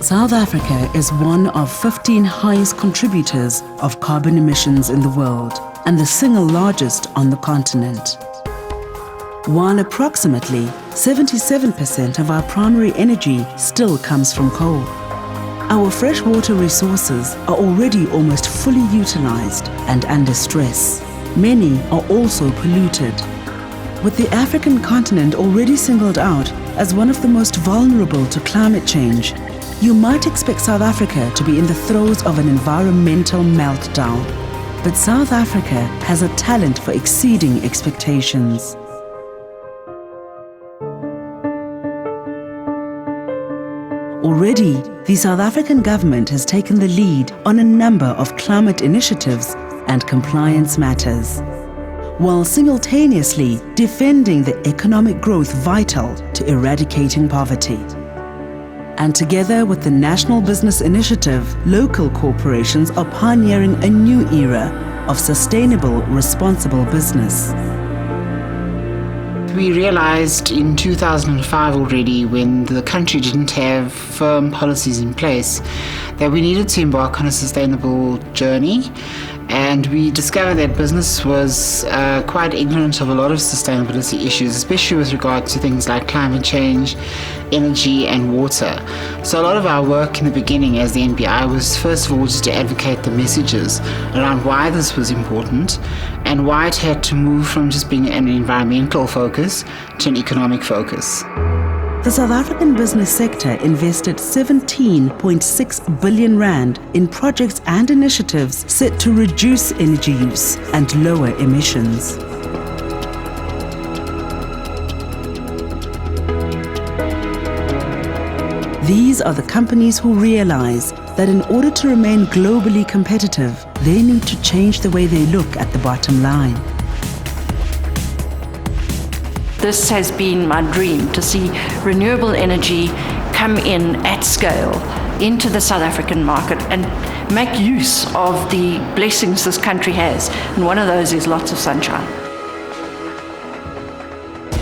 South Africa is one of 15 highest contributors of carbon emissions in the world and the single largest on the continent. While approximately 77% of our primary energy still comes from coal, our freshwater resources are already almost fully utilized and under stress. Many are also polluted. With the African continent already singled out as one of the most vulnerable to climate change, you might expect South Africa to be in the throes of an environmental meltdown. But South Africa has a talent for exceeding expectations. Already, the South African government has taken the lead on a number of climate initiatives and compliance matters, while simultaneously defending the economic growth vital to eradicating poverty. And together with the National Business Initiative, local corporations are pioneering a new era of sustainable, responsible business. We realized in 2005 already, when the country didn't have firm policies in place, that we needed to embark on a sustainable journey. And we discovered that business was quite ignorant of a lot of sustainability issues, especially with regard to things like climate change, energy and water. So a lot of our work in the beginning as the NBI was first of all just to advocate the messages around why this was important and why it had to move from just being an environmental focus to an economic focus. The South African business sector invested 17.6 billion rand in projects and initiatives set to reduce energy use and lower emissions. These are the companies who realize that in order to remain globally competitive, they need to change the way they look at the bottom line. This has been my dream, to see renewable energy come in at scale into the South African market and make use of the blessings this country has. And one of those is lots of sunshine.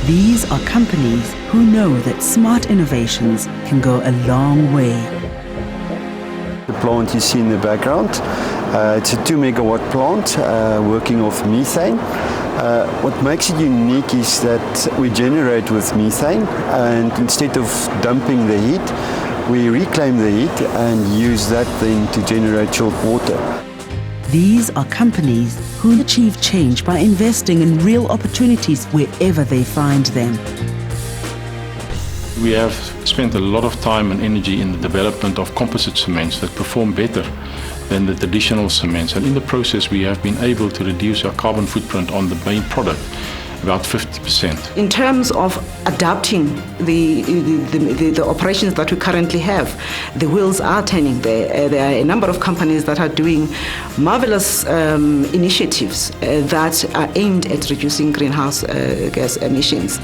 These are companies who know that smart innovations can go a long way. The plant you see in the background, it's a 2 megawatt plant working off methane. What makes it unique is that we generate with methane, and instead of dumping the heat, we reclaim the heat and use that then to generate chilled water. These are companies who achieve change by investing in real opportunities wherever they find them. We have spent a lot of time and energy in the development of composite cements that perform better than the traditional cements, and in the process we have been able to reduce our carbon footprint on the main product about 50%. In terms of adapting the operations that we currently have, the wheels are turning there. There are a number of companies that are doing marvelous initiatives that are aimed at reducing greenhouse gas emissions.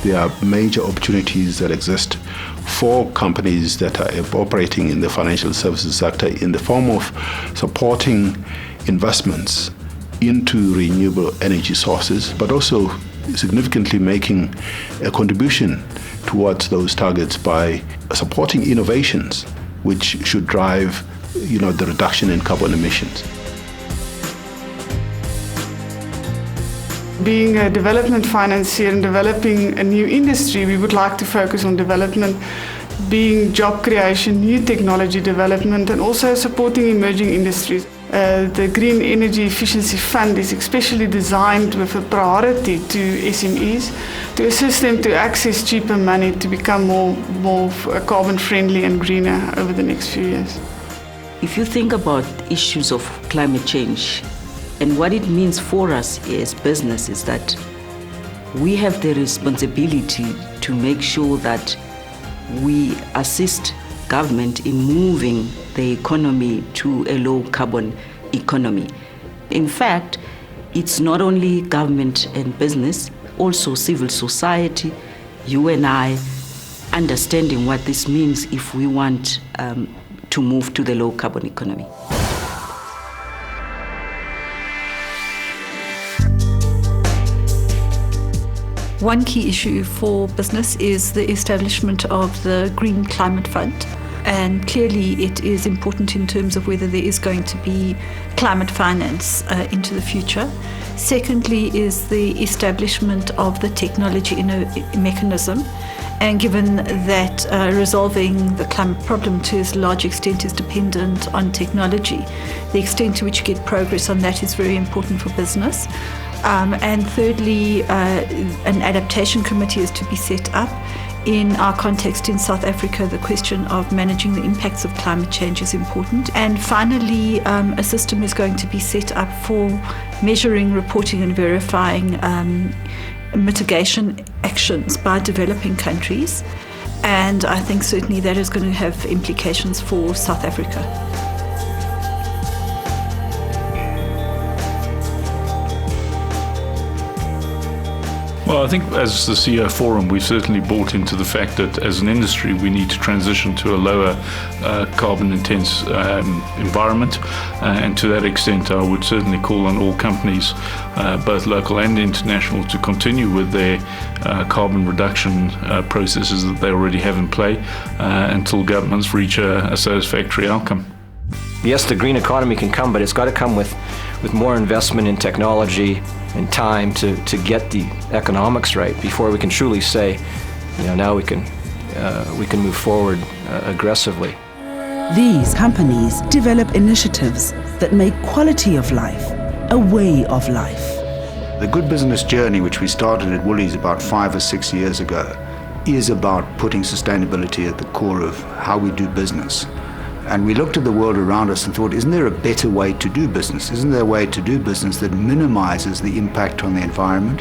There are major opportunities that exist for companies that are operating in the financial services sector in the form of supporting investments into renewable energy sources, but also significantly making a contribution towards those targets by supporting innovations which should drive, the reduction in carbon emissions. Being a development financier and developing a new industry, we would like to focus on development, being job creation, new technology development, and also supporting emerging industries. The Green Energy Efficiency Fund is especially designed with a priority to SMEs to assist them to access cheaper money to become more carbon friendly and greener over the next few years. If you think about issues of climate change, and what it means for us as business is that we have the responsibility to make sure that we assist government in moving the economy to a low carbon economy. In fact, it's not only government and business, also civil society, you and I, understanding what this means if we want to move to the low carbon economy. One key issue for business is the establishment of the Green Climate Fund. And clearly it is important in terms of whether there is going to be climate finance into the future. Secondly is the establishment of the technology mechanism. And given that resolving the climate problem to a large extent is dependent on technology, the extent to which you get progress on that is very important for business. And thirdly, an adaptation committee is to be set up. In our context in South Africa, the question of managing the impacts of climate change is important. And finally, a system is going to be set up for measuring, reporting and verifying mitigation actions by developing countries. And I think certainly that is going to have implications for South Africa. Well, I think as the CEO Forum, we've certainly bought into the fact that as an industry, we need to transition to a lower carbon-intense environment. And to that extent, I would certainly call on all companies, both local and international, to continue with their carbon reduction processes that they already have in play until governments reach a satisfactory outcome. Yes, the green economy can come, but it's got to come with more investment in technology and time to get the economics right before we can truly say, now we can move forward aggressively. These companies develop initiatives that make quality of life a way of life. The Good Business Journey, which we started at Woolies about 5 or 6 years ago, is about putting sustainability at the core of how we do business. And we looked at the world around us and thought, isn't there a better way to do business? Isn't there a way to do business that minimizes the impact on the environment,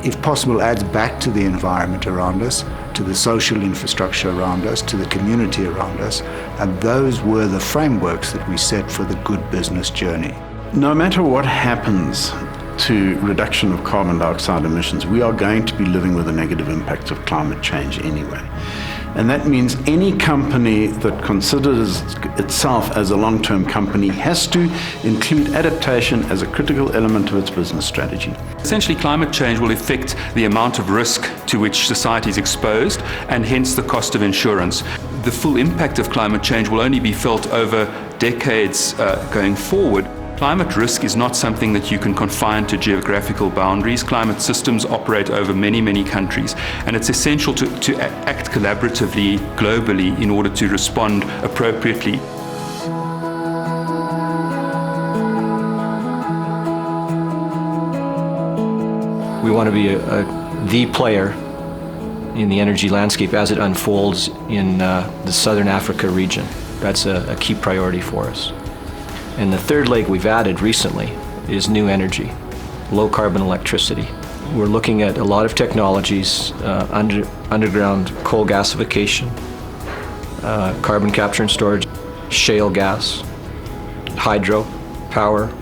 if possible adds back to the environment around us, to the social infrastructure around us, to the community around us? And those were the frameworks that we set for the Good Business Journey. No matter what happens to reduction of carbon dioxide emissions, we are going to be living with the negative impacts of climate change anyway. And that means any company that considers itself as a long-term company has to include adaptation as a critical element of its business strategy. Essentially, climate change will affect the amount of risk to which society is exposed and hence the cost of insurance. The full impact of climate change will only be felt over decades going forward. Climate risk is not something that you can confine to geographical boundaries. Climate systems operate over many, many countries, and it's essential to act collaboratively globally in order to respond appropriately. We want to be the player in the energy landscape as it unfolds in the Southern Africa region. That's a key priority for us. And the third leg we've added recently is new energy, low carbon electricity. We're looking at a lot of technologies, underground coal gasification, carbon capture and storage, shale gas, hydro power,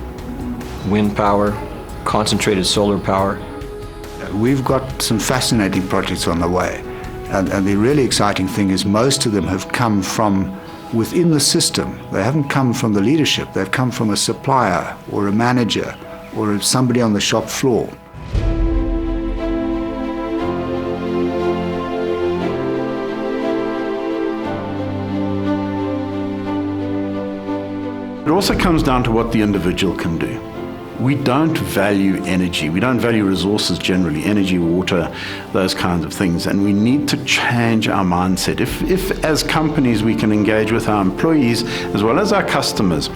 wind power, concentrated solar power. We've got some fascinating projects on the way. And the really exciting thing is most of them have come from within the system. They haven't come from the leadership, they've come from a supplier or a manager or somebody on the shop floor. It also comes down to what the individual can do. We don't value energy. We don't value resources generally, energy, water, those kinds of things. And we need to change our mindset. If as companies we can engage with our employees as well as our customers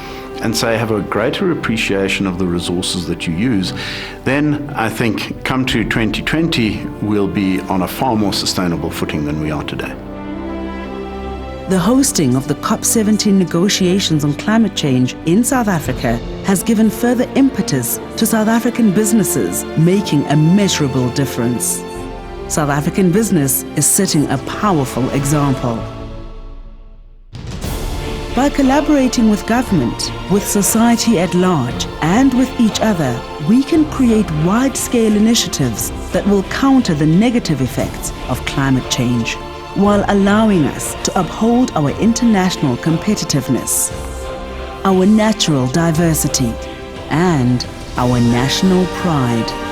and say have a greater appreciation of the resources that you use, then I think come to 2020, we'll be on a far more sustainable footing than we are today. The hosting of the COP17 negotiations on climate change in South Africa has given further impetus to South African businesses, making a measurable difference. South African business is setting a powerful example. By collaborating with government, with society at large, and with each other, we can create wide-scale initiatives that will counter the negative effects of climate change, while allowing us to uphold our international competitiveness, our natural diversity, and our national pride.